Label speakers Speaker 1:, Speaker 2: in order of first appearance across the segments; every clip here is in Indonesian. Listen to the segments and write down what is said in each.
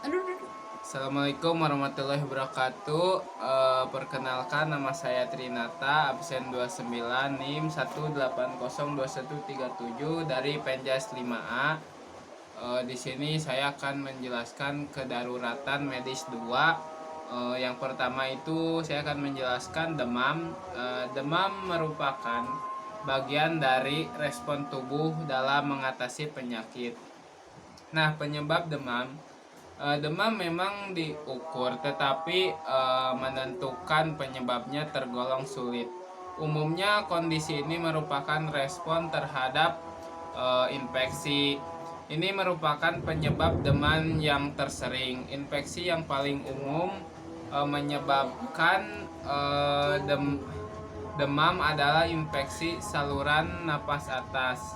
Speaker 1: Assalamualaikum warahmatullahi wabarakatuh. Perkenalkan, nama saya Trinata, absen 29, NIM 1802137 dari Penjas 5A. Di sini saya akan menjelaskan kedaruratan medis 2. Yang pertama itu saya akan menjelaskan demam. Demam merupakan bagian dari respon tubuh dalam mengatasi penyakit. Nah, penyebab demam memang diukur, tetapi menentukan penyebabnya tergolong sulit. Umumnya kondisi ini merupakan respon terhadap infeksi. Ini merupakan penyebab demam yang tersering. Infeksi yang paling umum menyebabkan demam adalah infeksi saluran napas atas,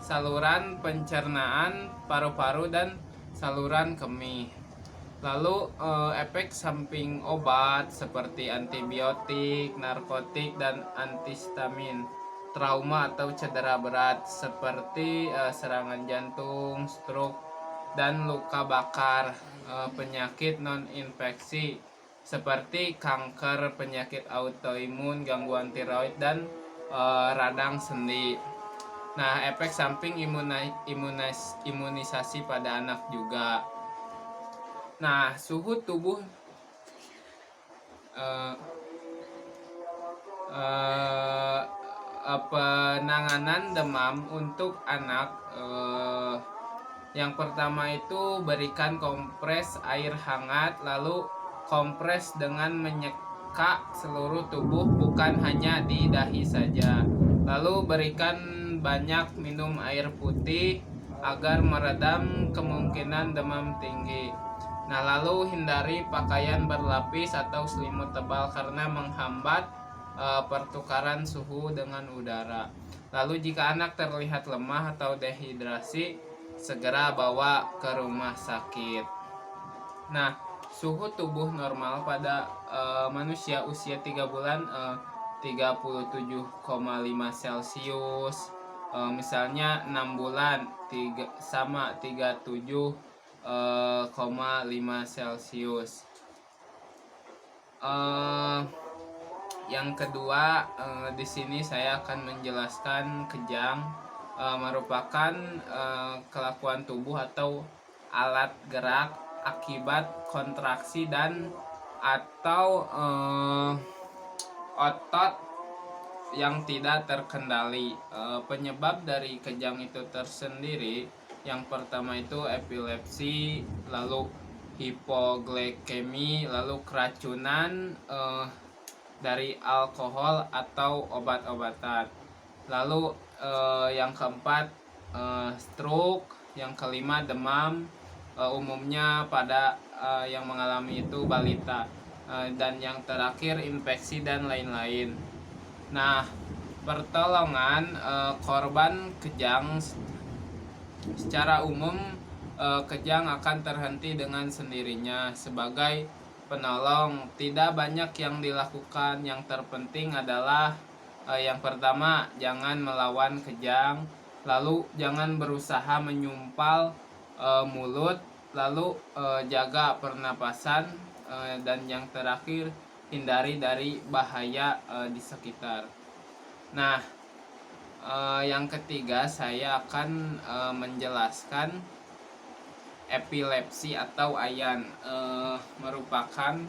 Speaker 1: saluran pencernaan, paru-paru, dan saluran kemih. Lalu efek samping obat seperti antibiotik, narkotik, dan antihistamin, trauma atau cedera berat seperti serangan jantung, stroke, dan luka bakar, penyakit non-infeksi seperti kanker, penyakit autoimun, gangguan tiroid, dan radang sendi. Nah, efek samping imunisasi pada anak juga. Nah, suhu tubuh eh, eh, penanganan demam untuk anak, yang pertama itu berikan kompres air hangat, lalu kompres dengan menyeka seluruh tubuh, bukan hanya di dahi saja. Lalu berikan banyak minum air putih agar meredam kemungkinan demam tinggi. Nah, lalu hindari pakaian berlapis atau selimut tebal karena menghambat pertukaran suhu dengan udara. Lalu jika anak terlihat lemah atau dehidrasi, segera bawa ke rumah sakit. Nah, suhu tubuh normal pada manusia usia 3 bulan 37,5 Celcius. Misalnya 6 bulan sama 37,5 Celcius. Yang kedua, di sini saya akan menjelaskan kejang. Merupakan kelakuan tubuh atau alat gerak akibat kontraksi dan atau otot yang tidak terkendali. Penyebab dari kejang itu tersendiri, yang pertama itu epilepsi, lalu hipoglikemi, lalu keracunan dari alkohol atau obat-obatan. Lalu yang keempat stroke, yang kelima demam, umumnya pada yang mengalami itu balita, dan yang terakhir infeksi dan lain-lain. Nah, pertolongan korban kejang secara umum, kejang akan terhenti dengan sendirinya sebagai penolong. Tidak banyak yang dilakukan. Yang terpenting adalah yang pertama, jangan melawan kejang. Lalu jangan berusaha menyumpal mulut. Lalu jaga pernapasan. Dan yang terakhir, hindari dari bahaya di sekitar. Nah, yang ketiga saya akan menjelaskan epilepsi atau ayan. Merupakan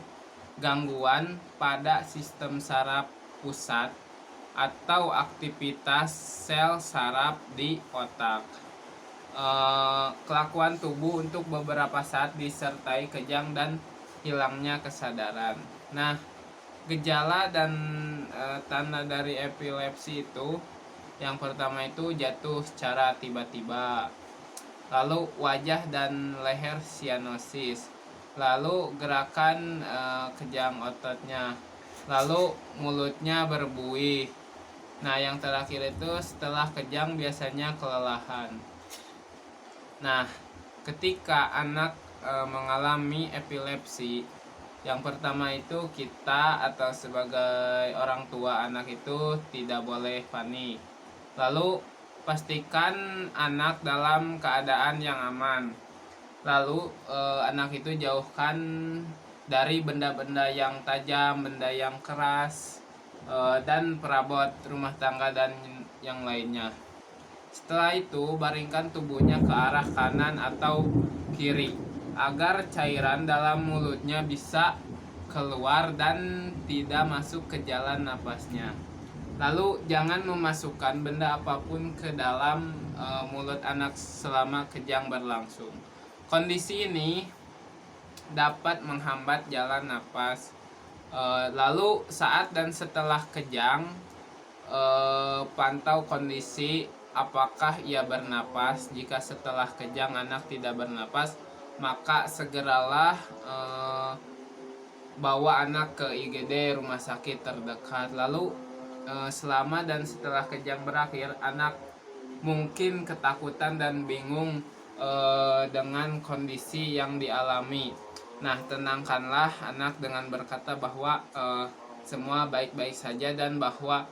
Speaker 1: gangguan pada sistem saraf pusat atau aktivitas sel saraf di otak. Kelakuan tubuh untuk beberapa saat disertai kejang dan hilangnya kesadaran. Nah, gejala dan tanda dari epilepsi itu, yang pertama itu jatuh secara tiba-tiba, lalu wajah dan leher sianosis, lalu gerakan kejang ototnya, lalu mulutnya berbuih. Nah, yang terakhir itu setelah kejang biasanya kelelahan. Nah, ketika anak mengalami epilepsi, yang pertama itu kita atau sebagai orang tua anak itu tidak boleh panik. Lalu pastikan anak dalam keadaan yang aman. Lalu anak itu jauhkan dari benda-benda yang tajam, benda yang keras, dan perabot rumah tangga dan yang lainnya. Setelah itu, baringkan tubuhnya ke arah kanan atau kiri agar cairan dalam mulutnya bisa keluar dan tidak masuk ke jalan napasnya. Lalu jangan memasukkan benda apapun ke dalam mulut anak selama kejang berlangsung. Kondisi ini dapat menghambat jalan napas. Lalu saat dan setelah kejang, pantau kondisi apakah ia bernapas. Jika setelah kejang anak tidak bernapas, maka segeralah bawa anak ke IGD, rumah sakit terdekat. Lalu selama dan setelah kejang berakhir, anak mungkin ketakutan dan bingung dengan kondisi yang dialami. Nah, tenangkanlah anak dengan berkata bahwa semua baik-baik saja dan bahwa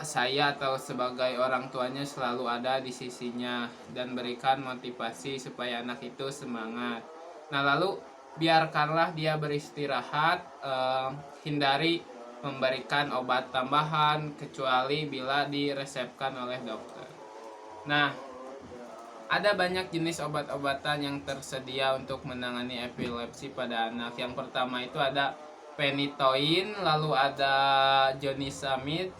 Speaker 1: saya atau sebagai orang tuanya selalu ada di sisinya, dan berikan motivasi supaya anak itu semangat. Nah, lalu biarkanlah dia beristirahat, hindari memberikan obat tambahan kecuali bila diresepkan oleh dokter. Nah, ada banyak jenis obat-obatan yang tersedia untuk menangani epilepsi pada anak. Yang pertama itu ada phenytoin, lalu ada jonisamid,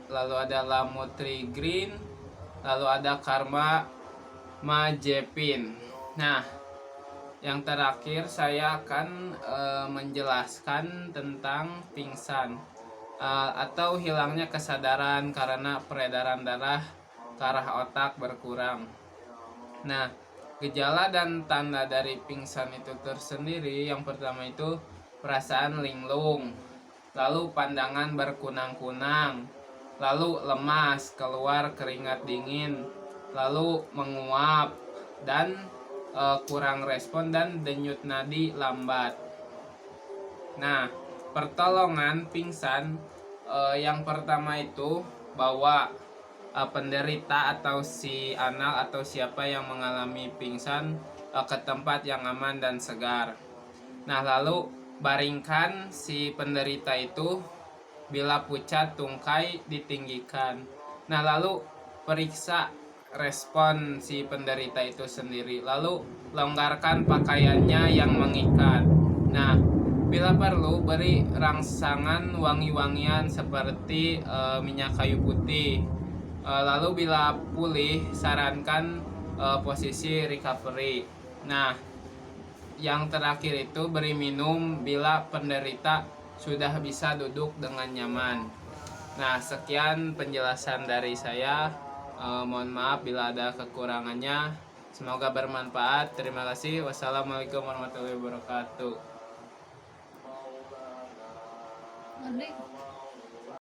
Speaker 1: lalu ada lamotrigine, lalu ada carbamazepine. Nah, yang terakhir saya akan menjelaskan tentang pingsan atau hilangnya kesadaran karena peredaran darah ke arah otak berkurang. Nah, gejala dan tanda dari pingsan itu tersendiri, yang pertama itu perasaan linglung, lalu pandangan berkunang-kunang, lalu lemas, keluar keringat dingin, lalu menguap, dan kurang respon dan denyut nadi lambat. Nah, pertolongan pingsan yang pertama itu bawa penderita atau si anak atau siapa yang mengalami pingsan ke tempat yang aman dan segar. Nah, lalu baringkan si penderita itu, bila pucat tungkai ditinggikan. Nah, lalu periksa respon si penderita itu sendiri. Lalu longgarkan pakaiannya yang mengikat. Nah, bila perlu beri rangsangan wangi-wangian seperti minyak kayu putih. Lalu bila pulih, sarankan posisi recovery. Nah, yang terakhir itu beri minum bila penderita sudah bisa duduk dengan nyaman. Nah, sekian penjelasan dari saya. Mohon maaf bila ada kekurangannya. Semoga bermanfaat. Terima kasih. Wassalamualaikum warahmatullahi wabarakatuh.